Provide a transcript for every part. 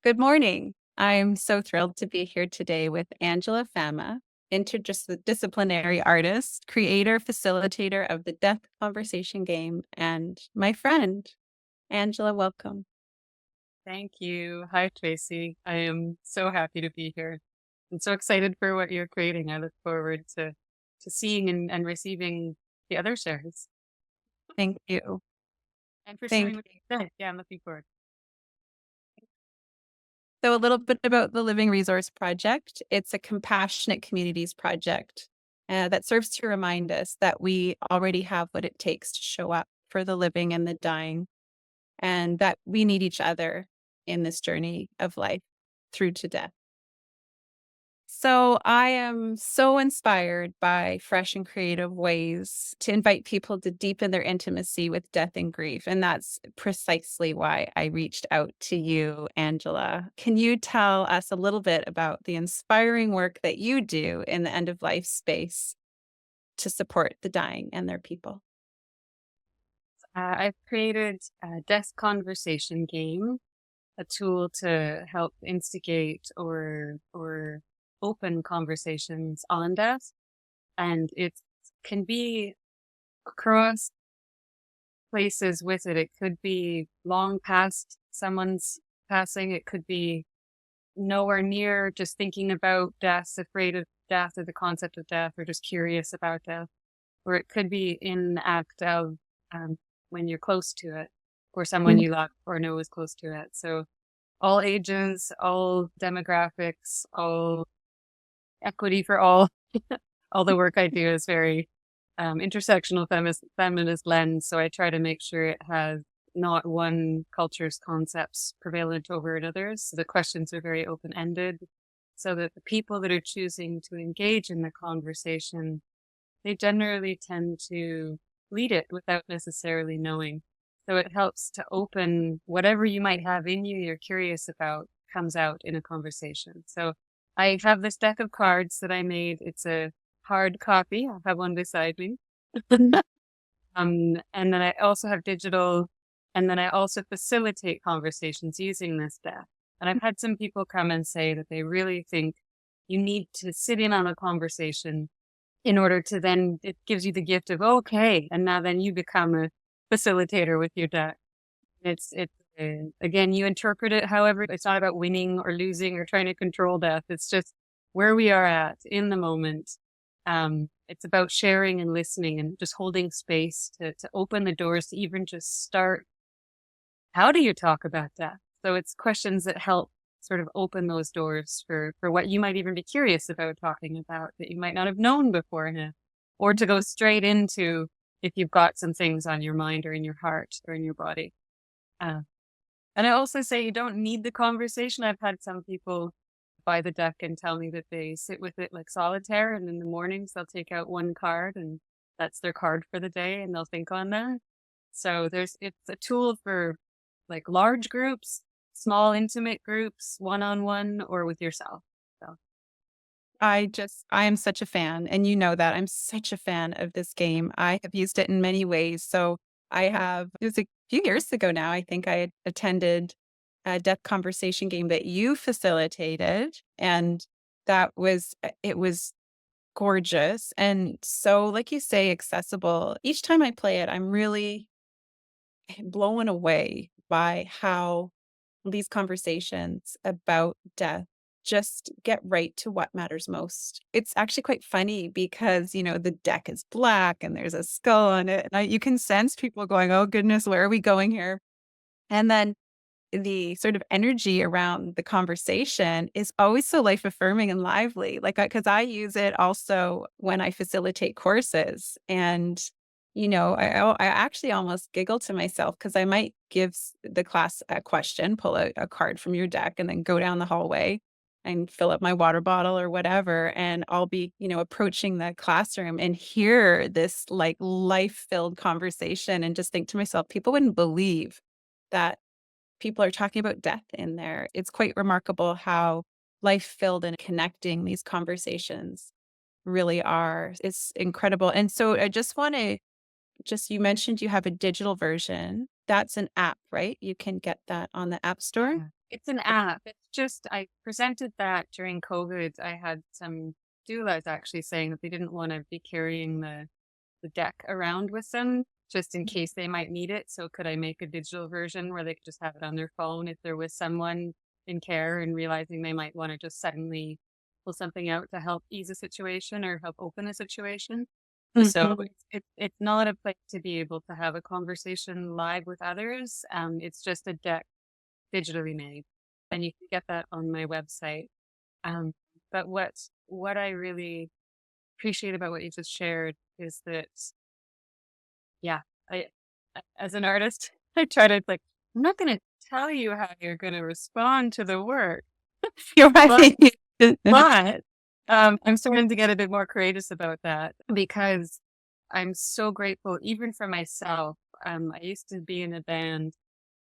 Good morning. I'm so thrilled to be here today with Angela Fama, interdisciplinary artist, creator, facilitator of the Death Conversation game, and my friend. Angela, welcome. Thank you. Hi, Tracy. I am so happy to be here. I'm so excited for what you're creating. I look forward to seeing and receiving the other shares Thank you. and for sharing Thank what you. you said. Yeah, I'm looking forward. So, a little bit about the Living Resource Project. It's a compassionate communities project that serves to remind us that we already have what it takes to show up for the living and the dying, and that we need each other in this journey of life through to death. So I am so inspired by fresh and creative ways to invite people to deepen their intimacy with death and grief. And that's precisely why I reached out to you, Angela. Can you tell us a little bit about the inspiring work that you do in the end of life space to support the dying and their people? I've created a desk conversation game, a tool to help instigate or open conversations on death, and it can be across places with it. It could be long past someone's passing. It could be nowhere near just thinking about death, afraid of death or the concept of death, or just curious about death. Or it could be in the act of um, when you're close to it, or someone Mm. you love or know is close to it. So all ages, all demographics, all equity for all. All the work I do is very intersectional feminist lens. So I try to make sure it has not one culture's concepts prevalent over another's. So the questions are very open ended so that the people that are choosing to engage in the conversation, they generally tend to lead it without necessarily knowing. So it helps to open whatever you might have in you you're curious about comes out in a conversation. So I have this deck of cards that I made. It's a hard copy. I have one beside me. And then I also have digital, and then I also facilitate conversations using this deck. And I've had some people come and say that they really think you need to sit in on a conversation in order to then, it gives you the gift of, okay, and now then you become a facilitator with your deck. Again, you interpret it however, it's not about winning or losing or trying to control death. It's just where we are at in the moment. It's about sharing and listening and just holding space to open the doors to even just start. How do you talk about death? So it's questions that help sort of open those doors for what you might even be curious about talking about that you might not have known beforehand, or to go straight into if you've got some things on your mind or in your heart or in your body. Uh, and I also say you don't need the conversation. I've had some people buy the deck and tell me that they sit with it like solitaire, and in the mornings they'll take out one card and that's their card for the day, and they'll think on that. So it's a tool for like large groups, small intimate groups, one on one, or with yourself. So I am such a fan, and you know that I'm such a fan of this game. I have used it in many ways. So it was a few years ago now, I think I had attended a death conversation game that you facilitated, and it was gorgeous. And so, like you say, accessible. Each time I play it, I'm really blown away by how these conversations about death just get right to what matters most. It's actually quite funny because, the deck is black and there's a skull on it. And you can sense people going, oh goodness, where are we going here? And then the sort of energy around the conversation is always so life affirming and lively. Like, because I use it also when I facilitate courses. And, I actually almost giggle to myself because I might give the class a question, pull a card from your deck, and then go down the hallway and fill up my water bottle or whatever. And I'll be, approaching the classroom and hear this like life filled conversation and just think to myself, people wouldn't believe that people are talking about death in there. It's quite remarkable how life-filled and connecting these conversations really are. It's incredible. And so I just wanna just you mentioned you have a digital version. That's an app, right? You can get that on the App Store? It's an app. It's just I presented that during COVID. I had some doulas actually saying that they didn't want to be carrying the deck around with them just in case they might need it. So could I make a digital version where they could just have it on their phone if there was someone in care and realizing they might want to just suddenly pull something out to help ease a situation or help open a situation. So Mhm. it's not a place to be able to have a conversation live with others. It's just a deck digitally made, and you can get that on my website. Um, but what I really appreciate about what you just shared is that, yeah, I as an artist, I try to like, I'm not going to tell you how you're going to respond to the work, You're but right. but I'm starting to get a bit more courageous about that because I'm so grateful, even for myself. I used to be in a band,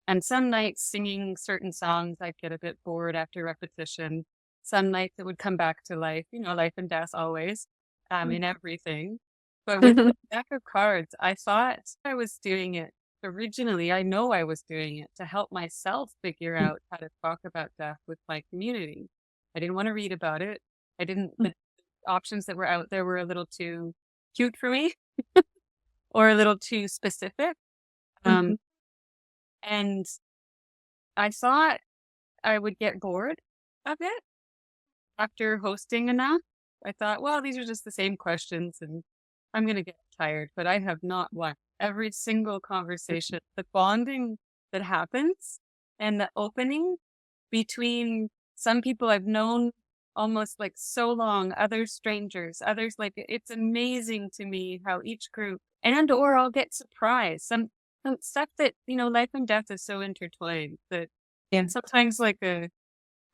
and some nights singing certain songs, I'd get a bit bored after repetition. Some nights it would come back to life, life and death always, in everything. But with the deck of cards, I thought I was doing it originally. I know I was doing it to help myself figure out how to talk about death with my community. I didn't want to read about it. The options that were out there were a little too cute for me or a little too specific. Um, Mhm. and I thought I would get bored of it after hosting enough. I thought, well, these are just the same questions and I'm going to get tired, but I have not won every single conversation. The bonding that happens and the opening between some people I've known almost like so long, others strangers, others like it's amazing to me how each group and or I'll get surprised. Some stuff that, life and death is so intertwined that Yeah. sometimes like a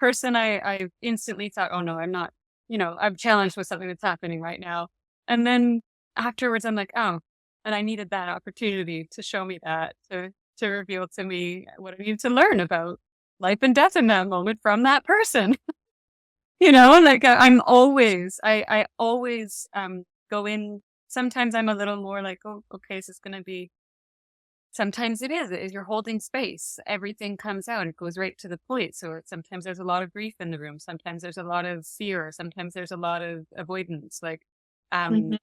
person I instantly thought, "Oh, no, I'm not," I'm challenged with something that's happening right now. And then afterwards, I'm like, "Oh," and I needed that opportunity to show me that, to reveal to me what I needed to learn about life and death in that moment from that person. Like, I always, go in sometimes I'm a little more like, "Oh, okay, is this gonna be." Sometimes it is you're holding space. Everything comes out. It goes right to the point. So sometimes there's a lot of grief in the room. Sometimes there's a lot of fear. Sometimes there's a lot of avoidance. Um, Mhm.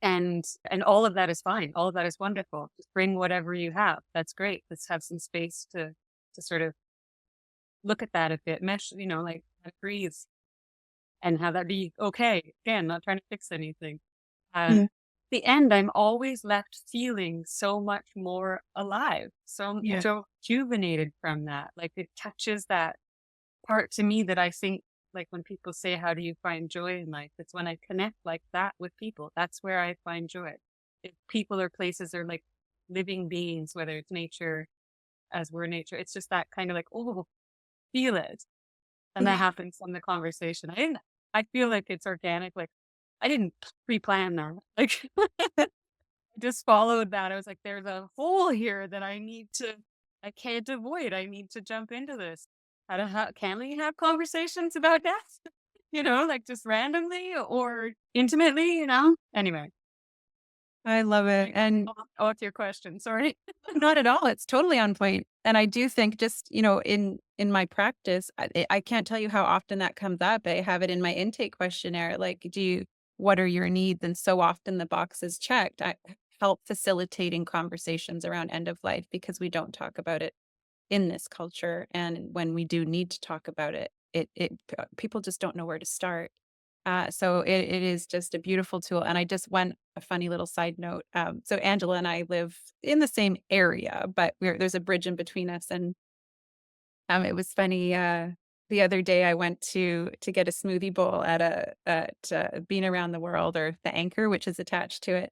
and all of that is fine. All of that is wonderful. Just bring whatever you have. That's great. Let's have some space to sort of look at that a bit, mesh, like breathe and have that be okay. Again, not trying to fix anything. Uh, Yeah. the end, I'm always left feeling so much more alive, Yeah. so rejuvenated from that. Like it touches that part to me that I think, like when people say, "How do you find joy in life?" It's when I connect like that with people. That's where I find joy. If people or places are like living beings, whether it's nature as we're nature, it's just that kind of like, oh, feel it. And that Yeah. happens from the conversation. I feel like it's organic. Like I didn't pre-plan that. Like I just followed that. I was like, there's a hole here that I can't avoid. I need to jump into this. Can we have conversations about death? Like just randomly or intimately? Anyway, I love it. like, And oh, to your question. Sorry. not at all. It's totally on point. And I do think just, in my practice, I can't tell you how often that comes up. I have it in my intake questionnaire. Like, what are your needs? And so often the box is checked. I help facilitating conversations around end of life because we don't talk about it in this culture. And when we do need to talk about it, people just don't know where to start. So it is just a beautiful tool. And I just went a funny little side note. So Angela and I live in the same area, but there's a bridge in between us. And it was funny. The other day, I went to get a smoothie bowl at Bean Around the World, or the Anchor, which is attached to it.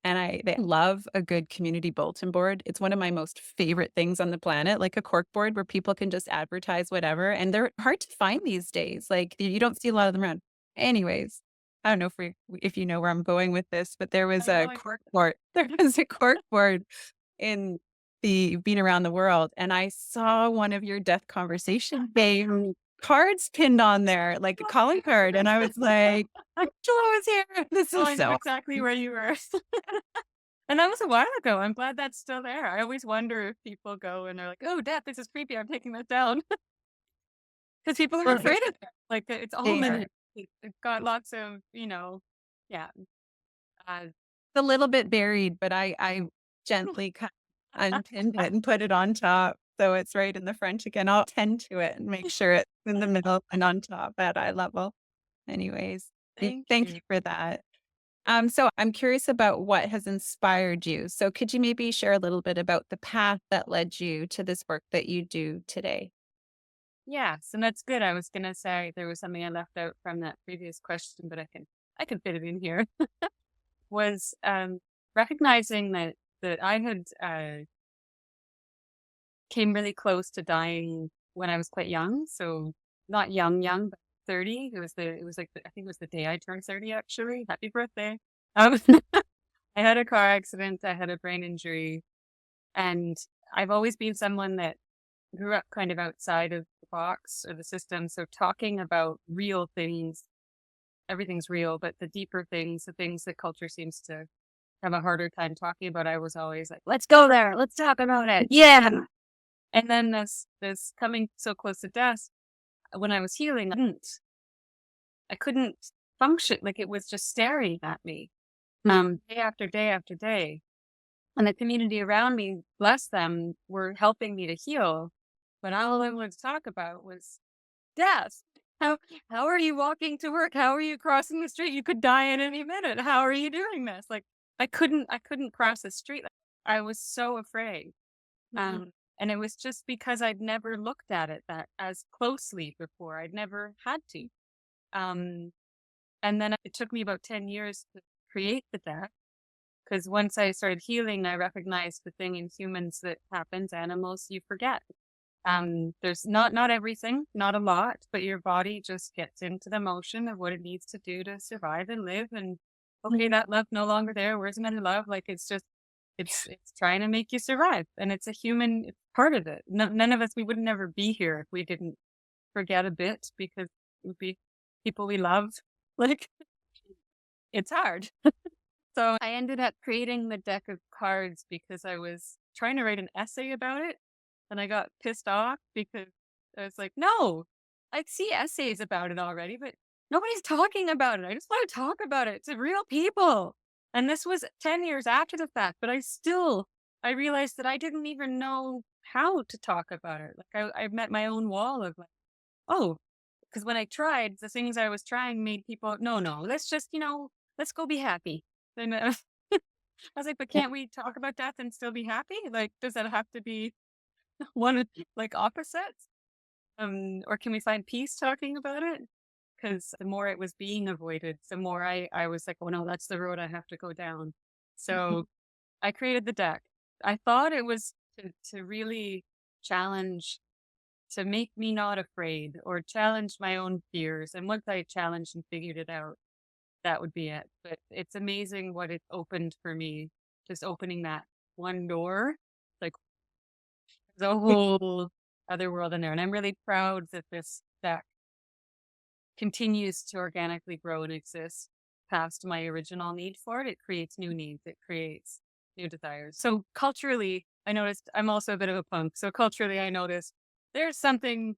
And they love a good community bulletin board. It's one of my most favorite things on the planet, like a cork board where people can just advertise whatever. And they're hard to find these days. Like you don't see a lot of them around. Anyways, I don't know if you know where I'm going with this, but there was I know. a cork board. There was a cork board in the Being Around the World, and I saw one of your death conversation cards pinned on there, like a calling card, and I was like, "Angela was here. This Oh, is I know so." exactly where you were. And that was a while ago. I'm glad that's still there. I always wonder if people go and they're like, "Oh, death, this is creepy. I'm taking this down." because people are afraid of it. Like, it's They are. ominous. It's got lots of, yeah, uh, A little bit buried, but I gently kind of unpinned it and put it on top, so it's right in the front again. I'll tend to it and make sure it's in the middle and on top at eye level. Anyways, thank thank you. you for that. So I'm curious about what has inspired you. So could you maybe share a little bit about the path that led you to this work that you do today? Yes, and that's good. I was gonna say there was something I left out from that previous question, but I can fit it in here. Was recognizing that I had came really close to dying when I was quite young. So not young, young, but 30. It was like I think it was the day I turned 30 actually. Happy birthday. Um, I had a car accident, I had a brain injury, and I've always been someone that grew up kind of outside of the box or the system. So talking about real things, everything's real, but the deeper things, the things that culture seems to have a harder time talking about, I was always like, let's go there, let's talk about it. Yeah. And then this coming so close to death, when I was healing, I couldn't function. Like it was just staring at me, day after day after day. And the community around me, bless them, were helping me to heal. But all I wanted to talk about was death. How how are you walking to work? How are you crossing the street? You could die at any minute. How are you doing this? Like I couldn't cross the street. Like, I was so afraid. And it was just because I'd never looked at it that as closely before. I'd never had to. Um, and then it took me about 10 years to create the deck. Because once I started healing, I recognized the thing in humans that happens, animals, you forget. There's not everything, not a lot, but your body just gets into the motion of what it needs to do to survive and live. And okay, that love no longer there. Where's my love? Like it's just it's trying to make you survive, and it's a human it's part of it. None of us we would never be here if we didn't forget a bit because it would be people we love. Like it's hard. So I ended up creating the deck of cards because I was trying to write an essay about it. And I got pissed off because I was like, no, I see essays about it already, but nobody's talking about it. I just want to talk about it to real people. And this was 10 years after the fact, but I realized that I didn't even know how to talk about it. Like I met my own wall of like, oh, because when I tried, the things I was trying made people, no, no, let's just, let's go be happy. Then I was like, but Yeah. can't we talk about death and still be happy? Like, does that have to be one of like opposites? Or can we find peace talking about it? Because the more it was being avoided, the more I was like, oh no, that's the road I have to go down. So I created the deck. I thought it was to really challenge, to make me not afraid or challenge my own fears. And once I challenged and figured it out, that would be it. But it's amazing what it opened for me. Just opening that one door, like there's a whole other world in there. And I'm really proud that this deck continues to organically grow and exist past my original need for it. It creates new needs. It creates new desires. So culturally, I noticed I'm also a bit of a punk. So culturally, I noticed there's something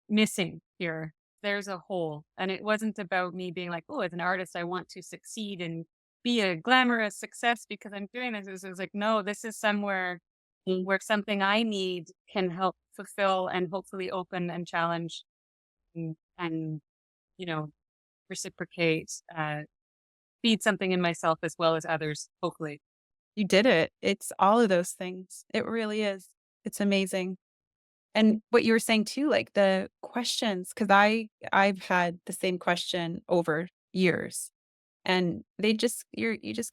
missing here. There's a hole. And it wasn't about me being like, oh, as an artist, I want to succeed and be a glamorous success because I'm doing this. It was like, no, this is somewhere Mm. where something I need can help fulfill and hopefully open and challenge and you know, reciprocate, feed something in myself as well as others, hopefully. You did it. It's all of those things. It really is. It's amazing. And what you were saying too, like the questions, because I've had the same question over years. And you just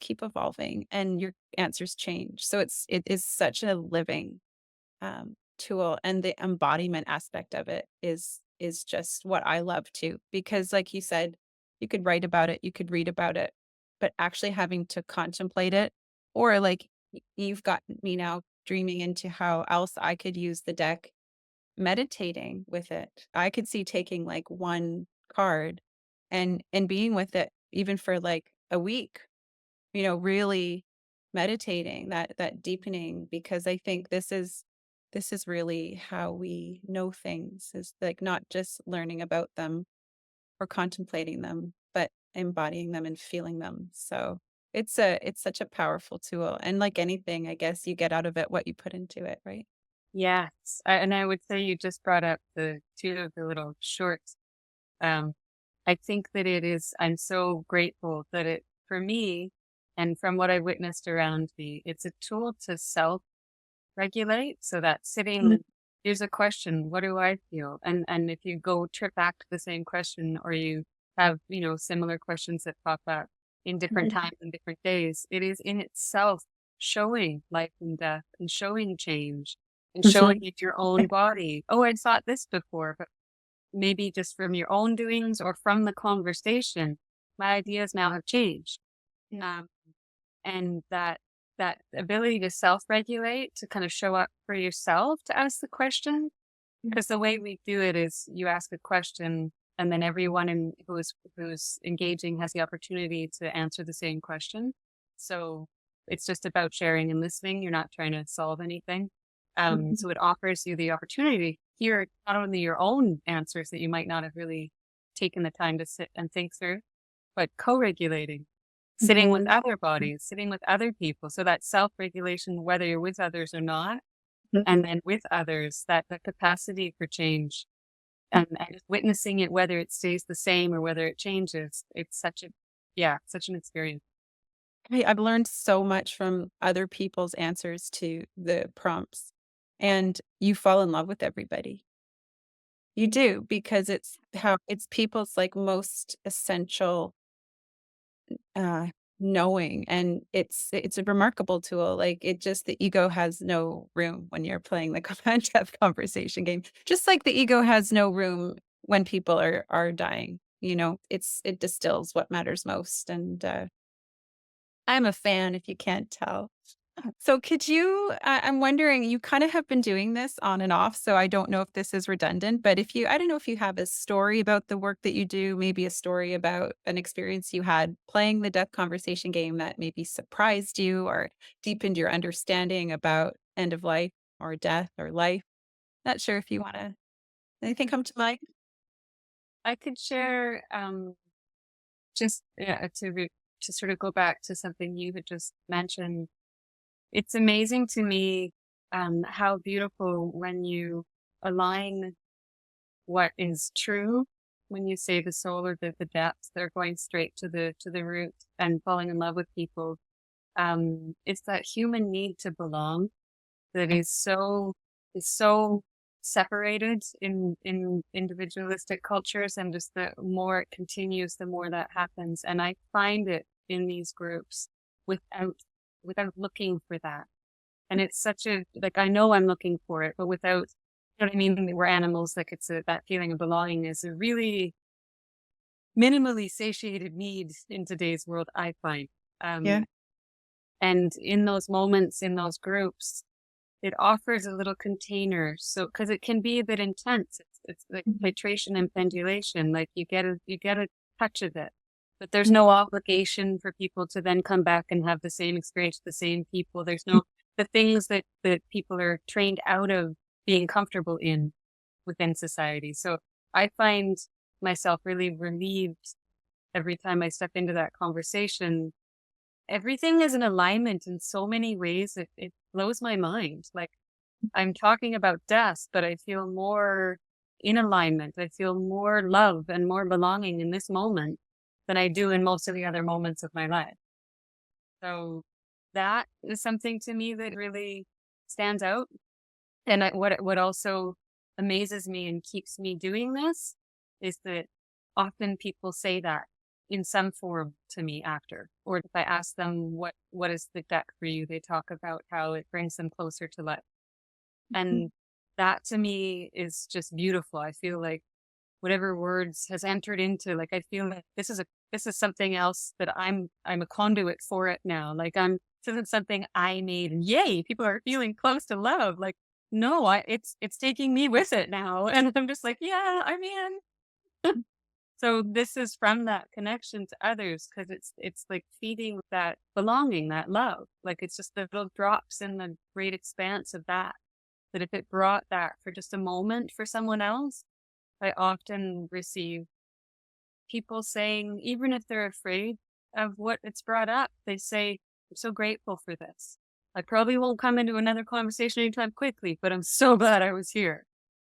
keep evolving and your answers change. So it is such a living tool, and the embodiment aspect of it is just what I love too. Because like you said, you could write about it, you could read about it, but actually having to contemplate it, or like you've got me now dreaming into how else I could use the deck, meditating with it. I could see taking like one card and being with it even for like a week, really meditating, that deepening, because I think this is this is really how we know things, is like not just learning about them or contemplating them, but embodying them and feeling them. So it's such a powerful tool. And like anything, I guess you get out of it what you put into it, right? Yes. And I would say you just brought up the two of the little shorts. Um, I think that I'm so grateful that for me, and from what I witnessed around me, it's a tool to self regulate. So that Mhm, here's a question, what do I feel? And if you go trip back to the same question, or you have, similar questions that pop up in different mhm, times and different days, it is in itself showing life and death and showing change and showing mhm. it your own body. Oh, I thought this before, but maybe just from your own doings or from the conversation, my ideas now have changed. Um, and that ability to self-regulate, to kind of show up for yourself, to ask the question, because the way we do it is you ask a question, and then everyone who's engaging has the opportunity to answer the same question. So it's just about sharing and listening. You're not trying to solve anything. Mhm, So it offers you the opportunity to hear not only your own answers that you might not have really taken the time to sit and think through, but co-regulating, sitting with mhm, other bodies, sitting with other people. So that self-regulation, whether you're with others or not, mhm. and then with others, that the capacity for change, and witnessing it, whether it stays the same or whether it changes. It's such an experience. Hey, I've learned so much from other people's answers to the prompts, and you fall in love with everybody. You do, because it's people's, like, most essential, uh, knowing, and it's a remarkable tool, like, it just the ego has no room when you're playing the death conversation game, just like the ego has no room when people are dying, it distills what matters most, and, I'm a fan if you can't tell. So could you I'm wondering, you kind of have been doing this on and off, so I don't know if this is redundant, but if you I don't know if you have a story about the work that you do, maybe a story about an experience you had playing the death conversation game that maybe surprised you or deepened your understanding about end of life or death or life. Not sure if you wanna anything come to mind? I could share just to sort of go back to something you had just mentioned. It's amazing to me how beautiful when you align what is true, when you say the soul or the depths, they're going straight to the root and falling in love with people. It's that human need to belong that is so separated in individualistic cultures, and just the more it continues, the more that happens. And I find it in these groups without looking for that. And it's such a, like, I know I'm looking for it, but without, you know what I mean? We're animals, like that feeling of belonging is a really minimally satiated need in today's world, I find. Yeah. Um, and in those moments, in those groups, it offers a little container. So, because it can be a bit intense, it's like Mhm. titration and pendulation. Like you get a touch of it, but there's no obligation for people to then come back and have the same experience with the same people. There's no the things that people are trained out of being comfortable in within society. So I find myself really relieved every time I step into that conversation. Everything is in alignment in so many ways. It blows my mind. Like, I'm talking about death, but I feel more in alignment. I feel more love and more belonging in this moment than I do in most of the other moments of my life. So that is something to me that really stands out. And what also amazes me and keeps me doing this is that often people say that in some form to me after, or if I ask them what is the deck for you, they talk about how it brings them closer to life. And that to me is just beautiful. I feel like whatever words has entered into, like, I feel like this is something else that I'm a conduit for it now. Like, this isn't something I made and yay, people are feeling close to love. Like, no, it's taking me with it now. And I'm just like, yeah, I'm in. So this is from that connection to others, because it's like feeding that belonging, that love. Like, it's just the little drops in the great expanse of that that if it brought that for just a moment for someone else, I often receive people saying, even if they're afraid of what it's brought up, they say, I'm so grateful for this. I probably won't come into another conversation anytime quickly, but I'm so glad I was here.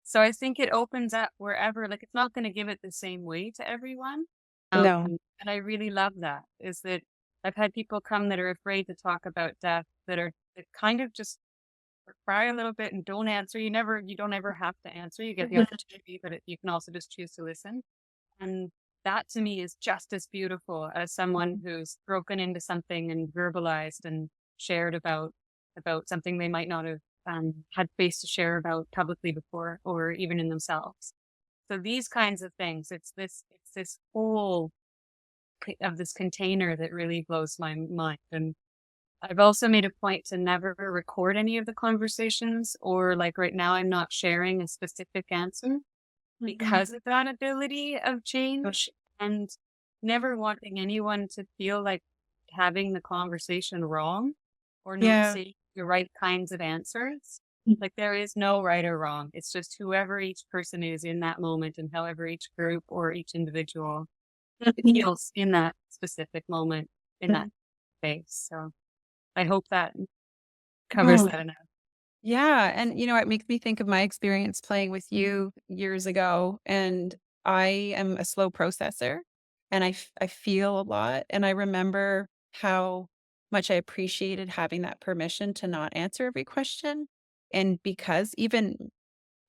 So I think it opens up wherever, like it's not going to give it the same way to everyone. No. And I really love that is that I've had people come that are afraid to talk about death that kind of just cry a little bit and don't answer. You don't ever have to answer. You get the opportunity, but you can also just choose to listen. And that to me is just as beautiful as someone who's broken into something and verbalized and shared about something they might not have had space to share about publicly before or even in themselves. So these kinds of things, it's this whole of this container that really blows my mind. And I've also made a point to never record any of the conversations, or like right now, I'm not sharing a specific answer because of that ability of change and never wanting anyone to feel like having the conversation wrong or not Yeah. saying the right kinds of answers. Like there is no right or wrong. It's just whoever each person is in that moment and however each group or each individual feels in that specific moment in that space. So I hope that covers Oh, that enough. yeah, and, it makes me think of my experience playing with you years ago, and I am a slow processor, and I feel a lot, and I remember how much I appreciated having that permission to not answer every question, and because even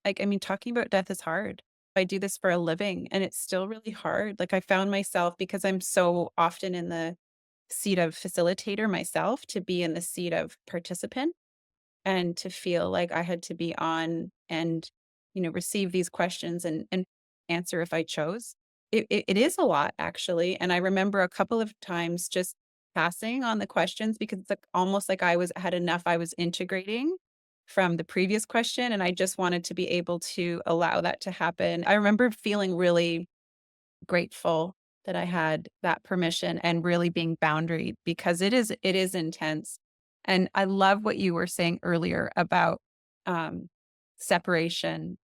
like, I mean, talking about death is hard. I do this for a living, and it's still really hard. Like, I found myself because I'm so often in the seat of facilitator myself to be in the seat of participant and to feel like I had to be on and, receive these questions and answer if I chose. It is a lot actually, and I remember a couple of times just passing on the questions because it's like almost like I was had enough I was integrating from the previous question, and I just wanted to be able to allow that to happen. I remember feeling really grateful that I had that permission and really being boundaried because it is intense. And I love what you were saying earlier about um, separation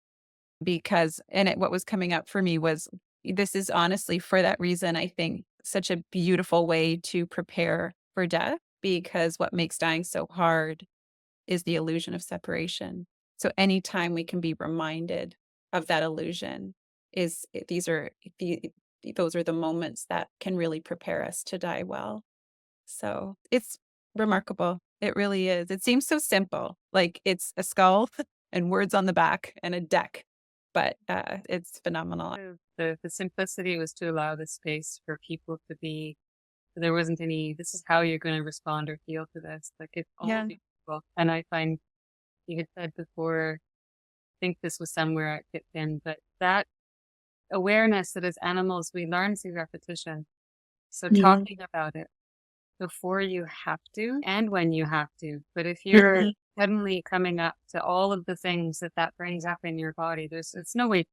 because what was coming up for me was this is honestly for that reason I think such a beautiful way to prepare for death because what makes dying so hard is the illusion of separation. So anytime we can be reminded of that illusion is these are the those are the moments that can really prepare us to die well. So it's remarkable. It really is. It seems so simple, like it's a skull and words on the back and a deck, but it's phenomenal. The simplicity was to allow the space for people to be. There wasn't any. This is how you're going to respond or feel to this. Like it's all Yeah. beautiful. And I find you had said before. I think this was somewhere it fit in, but that awareness that as animals we learn through repetition. So Yeah. talking about it before you have to and when you have to. But if you're Mhm. suddenly coming up to all of the things that brings up in your body, it's no way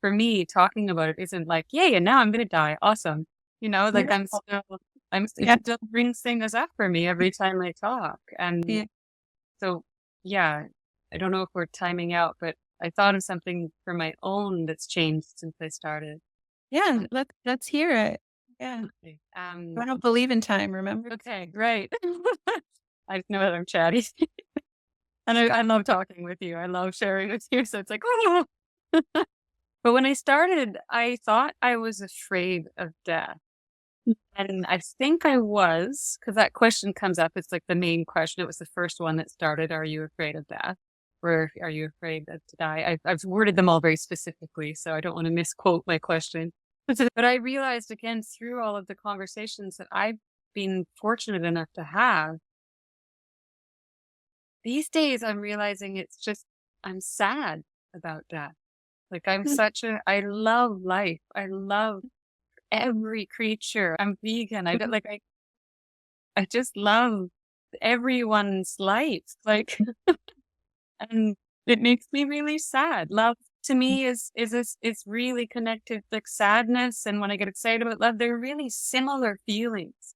for me talking about it isn't like, yay, and now I'm going to die. Awesome. Like Yeah. it Yeah. still brings things up for me every time I talk. And Yeah. so, yeah, I don't know if we're timing out, but I thought of something for my own that's changed since I started. Yeah. Let's hear it. Yeah. Okay. I don't believe in time, remember? Okay, right. I just know that I'm chatty. And I love talking with you. I love sharing with you. So it's like, oh. But when I started, I thought I was afraid of death. And I think I was, because that question comes up. It's like the main question. It was the first one that started. Are you afraid of death? Or are you afraid to die? I've worded them all very specifically, so I don't want to misquote my question. But I realized again through all of the conversations that I've been fortunate enough to have, these days I'm realizing it's just, I'm sad about death. Like I love life. I love every creature. I'm vegan. I just love everyone's life. Like, and it makes me really sad. Love to me is really connected. Like sadness and when I get excited about love, they're really similar feelings.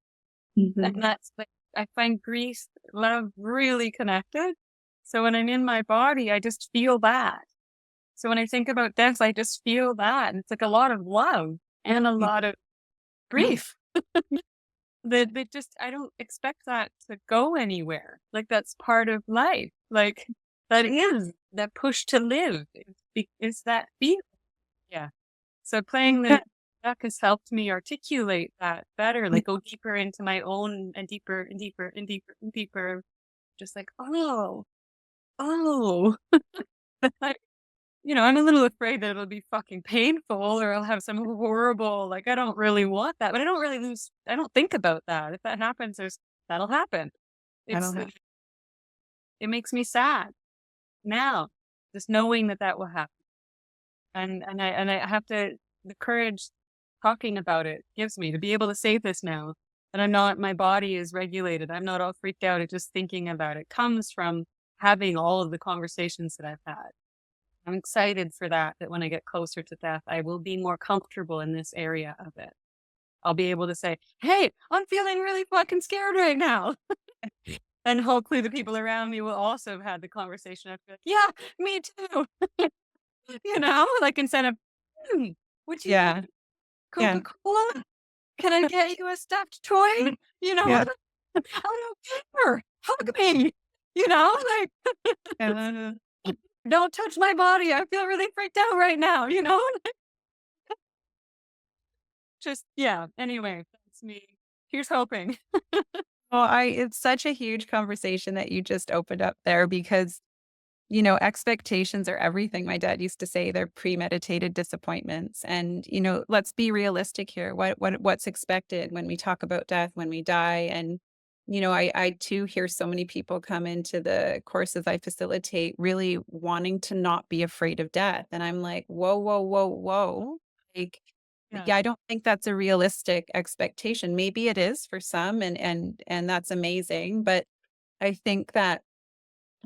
And Mhm. that's like I find grief, love really connected. So when I'm in my body, I just feel that. So when I think about death, I just feel that. And it's like a lot of love and a lot of grief. That just I don't expect that to go anywhere. Like that's part of life. Like that is that push to live is that feel. Yeah. So playing the deck has helped me articulate that better, like go deeper into my own and deeper and deeper and deeper and deeper. Just like, oh. Like, I'm a little afraid that it'll be fucking painful or I'll have some horrible, like, I don't really want that, but I don't think about that. If that happens, that'll happen. I don't It's, have. it makes me sad now, just knowing that that will happen. And I have the courage talking about it gives me to be able to say this now. And my body is regulated. I'm not all freaked out at just thinking about it. Comes from having all of the conversations that I've had. I'm excited for that when I get closer to death, I will be more comfortable in this area of it. I'll be able to say, hey, I'm feeling really fucking scared right now. And hopefully the people around me will also have had the conversation. I'll be like, yeah, me too. Like instead of, "Hmm, would you like Yeah. Yeah. Coca-Cola? Can I get you a stuffed toy? Yeah. I don't care. Hug me. Like, Yeah. don't touch my body. I feel really freaked out right now. Just, yeah. Anyway, that's me. Here's hoping. Well, it's such a huge conversation that you just opened up there because, expectations are everything. My dad used to say they're premeditated disappointments. And, let's be realistic here. What's expected when we talk about death, when we die? And, I too hear so many people come into the courses I facilitate really wanting to not be afraid of death. And I'm like, whoa, whoa, whoa, whoa. Like, Yeah. yeah, I don't think that's a realistic expectation. Maybe it is for some and that's amazing, but I think that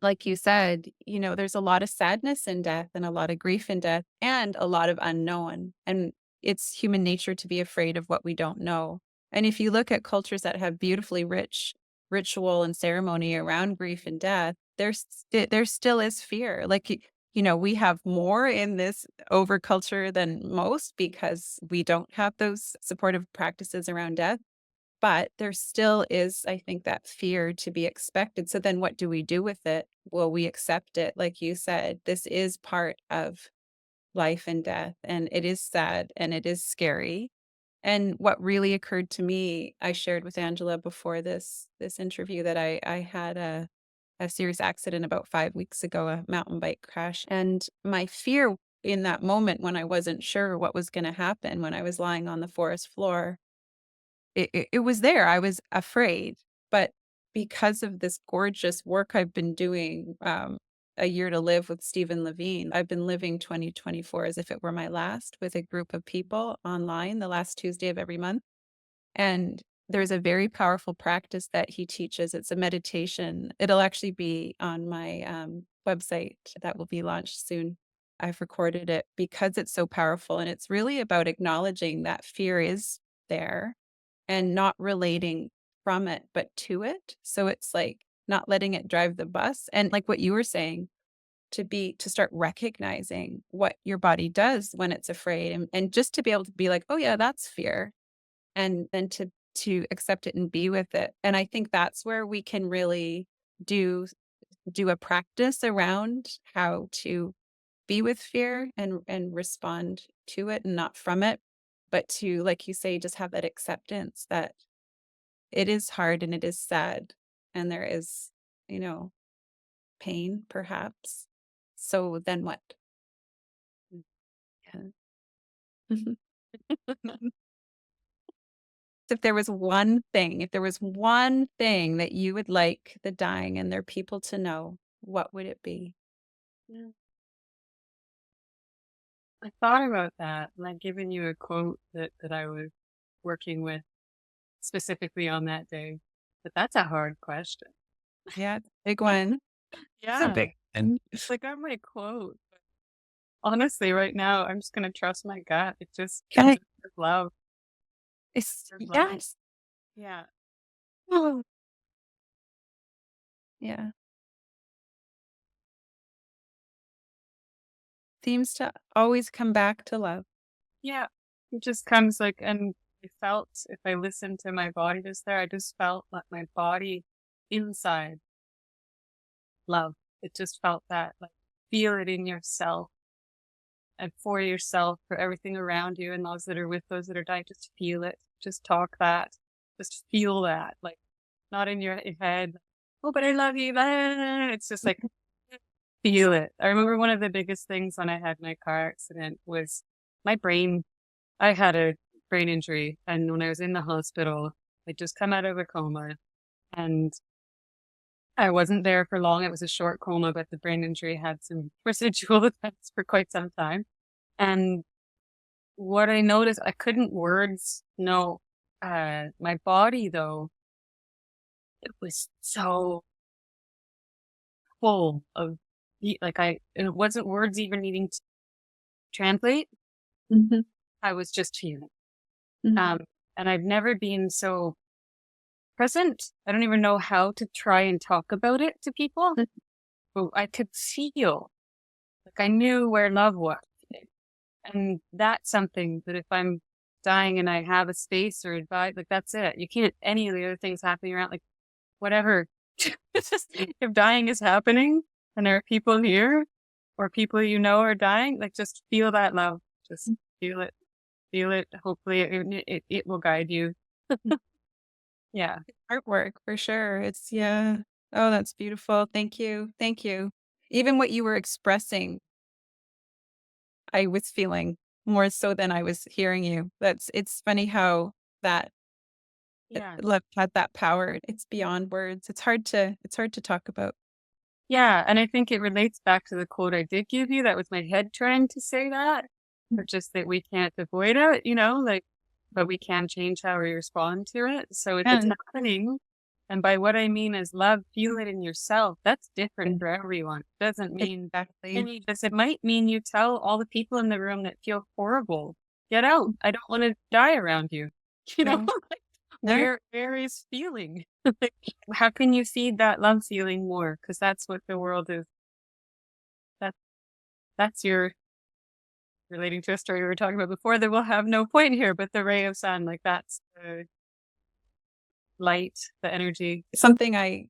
like you said, there's a lot of sadness in death and a lot of grief in death and a lot of unknown. And it's human nature to be afraid of what we don't know. And if you look at cultures that have beautifully rich ritual and ceremony around grief and death, there still is fear. Like we have more in this over culture than most because we don't have those supportive practices around death. But there still is, I think, that fear to be expected. So then what do we do with it? Well, we accept it. Like you said, this is part of life and death, and it is sad and it is scary. And what really occurred to me, I shared with Angela before this interview that I had a serious accident about 5 weeks ago, a mountain bike crash. And my fear in that moment when I wasn't sure what was going to happen, when I was lying on the forest floor, it was there. I was afraid, but because of this gorgeous work I've been doing, A Year to Live with Stephen Levine, I've been living 2024 as if it were my last with a group of people online the last Tuesday of every month. And there's a very powerful practice that he teaches. It's a meditation. It'll actually be on my website that will be launched soon. I've recorded it because it's so powerful. And it's really about acknowledging that fear is there and not relating from it, but to it. So it's like not letting it drive the bus. And like what you were saying, to start recognizing what your body does when it's afraid and just to be able to be like, oh yeah, that's fear. And then to accept it and be with it. And I think that's where we can really do do a practice around how to be with fear and respond to it and not from it, but to, like you say, just have that acceptance that it is hard and it is sad and there is, you know, pain perhaps. So then what? Yeah. If there was one thing that you would like the dying and their people to know, what would it be? Yeah. I thought about that, and I've given you a quote that I was working with specifically on that day. But that's a hard question. Yeah, big one. It's a Yeah. big one. It's like I'm my quote. Honestly, right now, I'm just gonna trust my gut. It just Yeah, deserves love. Deserves love. yes. Yeah. Oh, yeah. seems to always come back to love. Yeah. It just comes like, and I felt, if I listened to my body just there, I just felt like my body inside love. It just felt that, like, feel it in yourself and for yourself, for everything around you and those that are with those that are dying. Just feel it. Just talk that. Just feel that. Like, not in your head. Oh, but I love you. Blah. It's just like, feel it. I remember one of the biggest things when I had my car accident was my brain. I had a brain injury, and when I was in the hospital, I'd just come out of a coma, and I wasn't there for long. It was a short coma, but the brain injury had some residual effects for quite some time. And what I noticed, I couldn't words know. My body, though, it was so full of, it wasn't words even needing to translate. Mhm, I was just feeling. mhm. Um, and I've never been so present. I don't even know how to try and talk about it to people, but I could feel, like, I knew where love was. And that's something that if I'm dying and I have a space or advice, like, that's it. You can't, any of the other things happening around, like, whatever. It's just, if dying is happening and there are people here or people you know are dying, like, just feel that love. Just feel it. Feel it. Hopefully it will guide you. Yeah. Artwork for sure. It's yeah. Oh, that's beautiful. Thank you. Thank you. Even what you were expressing, I was feeling more so than I was hearing you. It's funny how that Yeah. love had that power. It's beyond words. It's hard to talk about. Yeah, and I think it relates back to the quote I did give you. That was my head trying to say that, but just that we can't avoid it, like, but we can change how we respond to it. So if it's And happening, and by what I mean is love, feel it in yourself. That's different for everyone. Doesn't mean exactly. any of this. It might mean you tell all the people in the room that feel horrible, get out. I don't want to die around you. You know, No. like, No. where is feeling? Like, how can you feed that love feeling more? Because that's what the world is. That that's your relating to a story we were talking about before that will have no point here, but the ray of sun, like, that's the light, the energy. Something I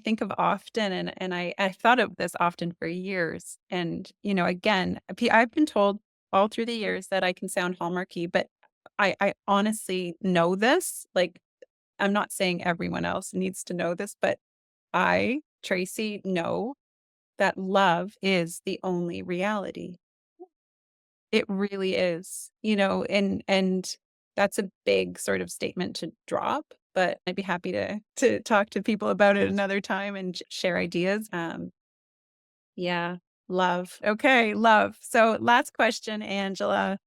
think of often and I've thought of this often for years. And, again, I've been told all through the years that I can sound hallmarky, but I honestly know this. Like, I'm not saying everyone else needs to know this, but I, Tracy, know that love is the only reality. It really is, and that's a big sort of statement to drop, but I'd be happy to talk to people about it another time and share ideas. Yeah, love. Okay, love. So last question, Angela.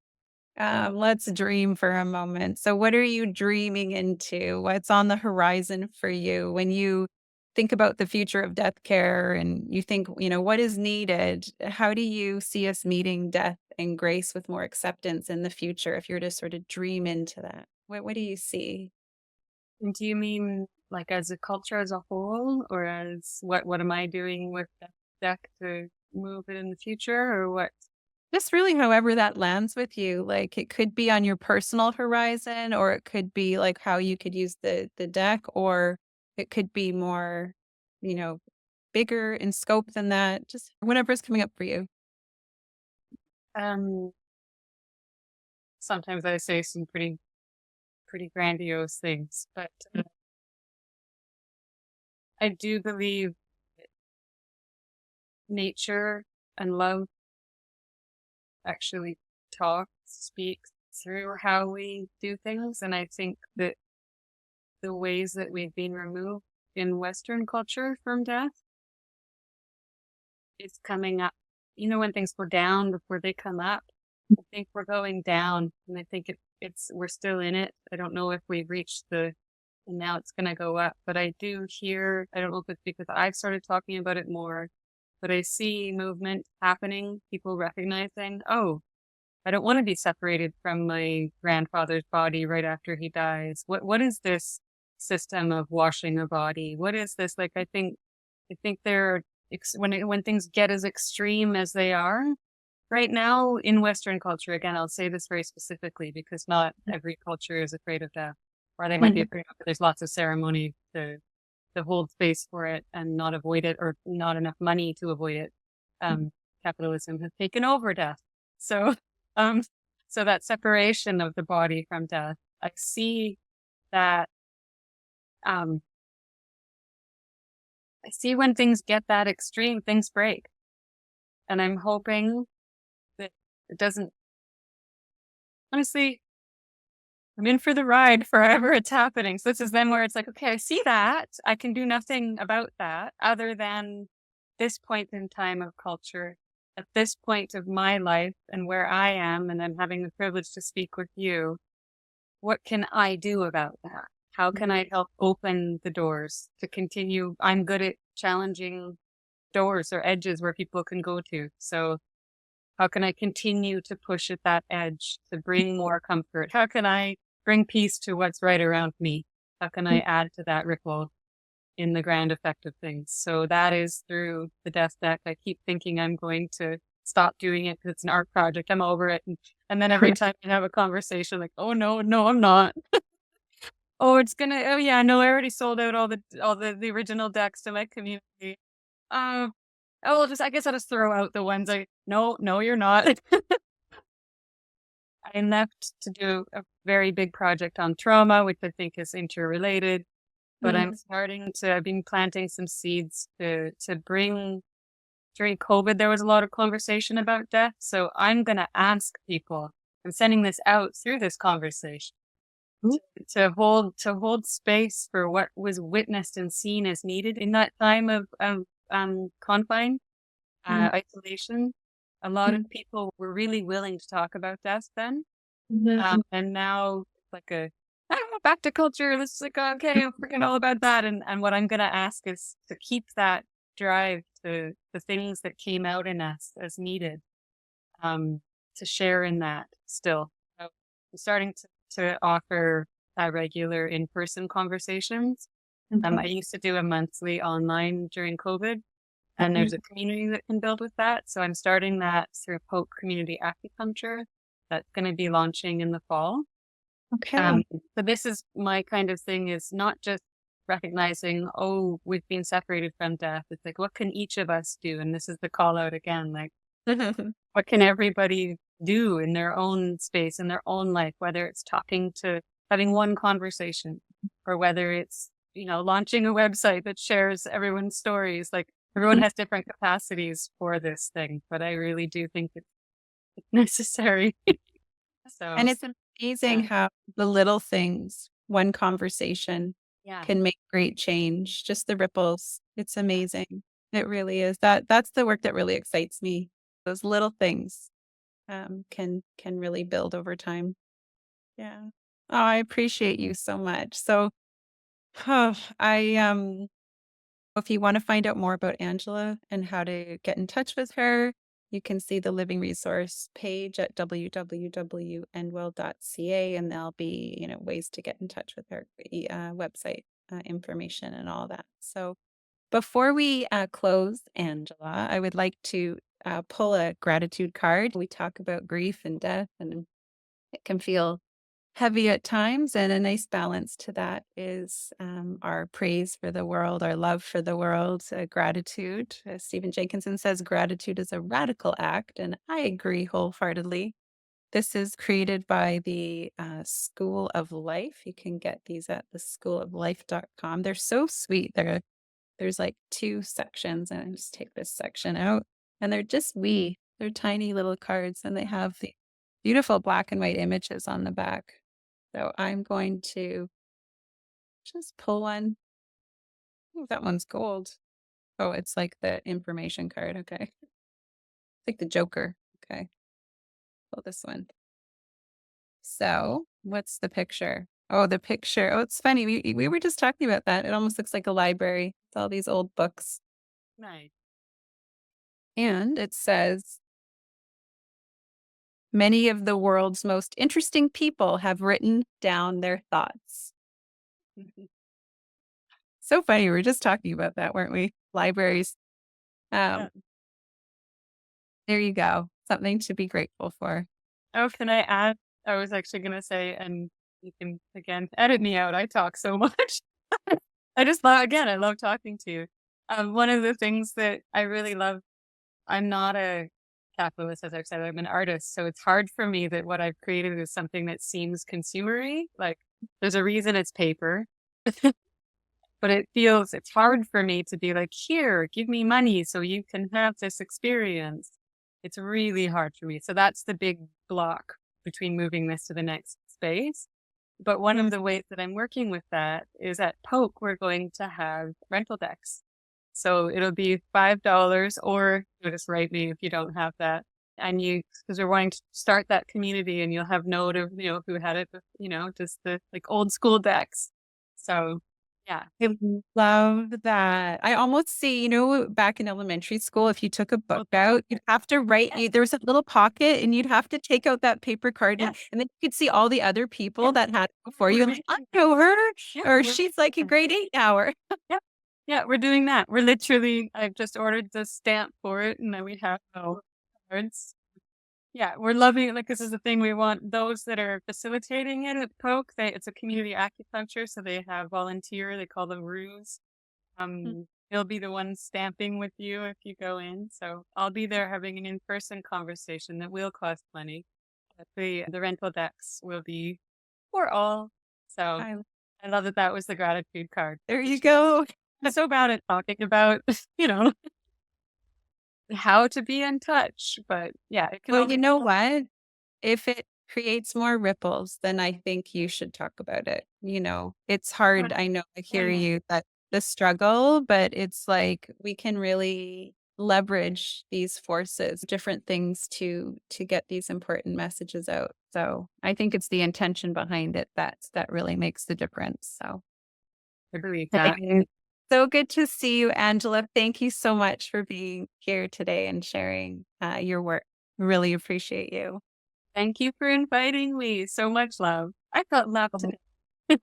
Let's dream for a moment. So, what are you dreaming into? What's on the horizon for you when you think about the future of death care and you think, what is needed? How do you see us meeting death and grace with more acceptance in the future if you're to sort of dream into that? What do you see? And do you mean like as a culture as a whole, or as what am I doing with the deck to move it in the future, or what? Just really however that lands with you. Like it could be on your personal horizon, or it could be like how you could use the deck, or it could be more, you know, bigger in scope than that. Just whatever's coming up for you. Um, Sometimes I say some pretty grandiose things, but I do believe nature and love actually speaks through how we do things. And I think that the ways that we've been removed in Western culture from death is coming up. When things go down before they come up, I think we're going down, and I think we're still in it. I don't know if we've reached and now it's going to go up, but I do hear, I don't know if it's because I've started talking about it more, but I see movement happening, people recognizing, oh, I don't want to be separated from my grandfather's body right after he dies. What is this system of washing a body? What is this? Like, I think there when things get as extreme as they are, right now in Western culture, again, I'll say this very specifically because not every culture is afraid of death, or they might be Mhm. afraid of it. There's lots of ceremony to hold space for it and not avoid it, or not enough money to avoid it. Capitalism has taken over death. So, um, so that separation of the body from death, I see that, um, I see when things get that extreme, things break. And I'm hoping that it doesn't, honestly, I'm in for the ride forever it's happening. So this is then where it's like, okay, I see that. I can do nothing about that other than this point in time of culture, at this point of my life and where I am, and I'm having the privilege to speak with you. What can I do about that? How can I help open the doors to continue? I'm good at challenging doors or edges where people can go to. So how can I continue to push at that edge to bring more comfort? How can I bring peace to what's right around me? How can I add to that ripple in the grand effect of things? So that is through the death deck. I keep thinking I'm going to stop doing it because it's an art project. I'm over it. And then every time I have a conversation, like, oh no, no, I'm not. Oh, it's gonna. Oh yeah, no, I already sold out all the original decks to my community. Uh, oh, well, just I guess I'll just throw out the ones I. No, no, you're not. I left to do a very big project on trauma, which I think is interrelated. But I'm Mhm. starting to. I've been planting some seeds to bring. During COVID, there was a lot of conversation about death, so I'm gonna ask people. I'm sending this out through this conversation to hold space for what was witnessed and seen as needed in that time of confine, Mhm. isolation. A lot of people were really willing to talk about death then, Mhm. and now it's like back to culture. Let's like okay, I'm freaking all about that. And what I'm gonna ask is to keep that drive to the things that came out in us as needed, um, to share in that still. So I'm starting to offer regular in-person conversations. I Okay. used to do a monthly online during COVID, and there's a Mhm. community that can build with that. So I'm starting that through Polk Community Acupuncture. That's going to be launching in the fall. Okay. So this is my kind of thing, is not just recognizing, oh, we've been separated from death. It's like, what can each of us do? And this is the call out again, like, what can everybody do in their own space, in their own life, whether it's talking to having one conversation, or whether it's, launching a website that shares everyone's stories. Like everyone has different capacities for this thing, but I really do think it's necessary. And So it's amazing yeah, how the little things, one conversation yeah, can make great change, just the ripples. It's yeah. amazing. It really is. That's the work that really excites me. Those little things can really build over time. Yeah. Oh, I appreciate you so much. So, if you want to find out more about Angela and how to get in touch with her, you can see the Living Resource page at www.endwell.ca, and there'll be, ways to get in touch with her, website information and all that. So before we close, Angela, I would like to pull a gratitude card. We talk about grief and death, and it can feel heavy at times, and a nice balance to that is our praise for the world, our love for the world, gratitude. Stephen Jenkinson says gratitude is a radical act, and I agree wholeheartedly. This is created by the School of Life. You can get these at the schooloflife.com. They're so sweet. There's like two sections, and I just take this section out, and they're just they're tiny little cards, and they have the beautiful black and white images on the back. So I'm going to just pull one. Oh, that one's gold. Oh, it's like the information card. Okay. Like the Joker. Okay. Pull this one. So what's the picture? Oh, the picture. Oh, it's funny. We were just talking about that. It almost looks like a library. It's all these old books. Nice. And it says, many of the world's most interesting people have written down their thoughts. So funny. We were just talking about that, weren't we? Libraries. Yeah. Um, There you go. something to be grateful for. Oh, can I add? I was actually gonna say, and you can again edit me out. I talk so much. I just love again, I love talking to you. One of the things that I really love, I'm not a capitalist, as I've said, I'm an artist. So it's hard for me that what I've created is something that seems consumery. Like there's a reason it's paper, but it's hard for me to be like, here, give me money so you can have this experience. It's really hard for me. So that's the big block between moving this to the next space. But one of Mm. the ways that I'm working with that is at Poke, we're going to have rental decks. So it'll be $5 or you just write me if you don't have that. And because we're wanting to start that community and you'll have note of, who had it, just the like old school decks. So yeah. I love that. I almost see, back in elementary school, if you took a book Oh, out, you'd have to write yes, you there was a little pocket and you'd have to take out that paper card yes, and then you could see all the other people yes. that had it before you We're and like, I making that. know her Yeah, or we're she's making like a that. grade 8 now or Yeah. Yeah, we're doing that. I've just ordered the stamp for it and then we have cards. Yeah, we're loving it. Like this is the thing we want those that are facilitating it at Poke. It's a community acupuncture, so they have volunteer. They call them roos. They'll be the ones stamping with you if you go in. So I'll be there having an in-person conversation that will cost money. But the rental decks will be for all. So I I love that that was the gratitude card. there you Which go. I'm so bad at talking about, how to be in touch. But yeah, it can Well, only you know what? If it creates more ripples, then I think you should talk about it. It's hard. I know I hear you that the struggle, but it's like we can really leverage these forces, different things to get these important messages out. So I think it's the intention behind it that really makes the difference. So agree with that. hey, so good to see you, Angela. Thank you so much for being here today and sharing your work. Really appreciate you. Thank you for inviting me. So much love. I felt love Oh, today.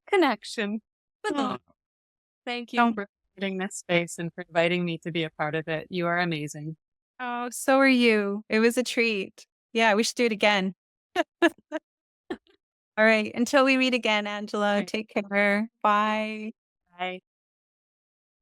Connection. oh, Thank you don't for creating this space and for inviting me to be a part of it. You are amazing. Oh, so are you. It was a treat. Yeah, we should do it again. All right. Until we meet again, Angela, Right. take care. Bye. Bye.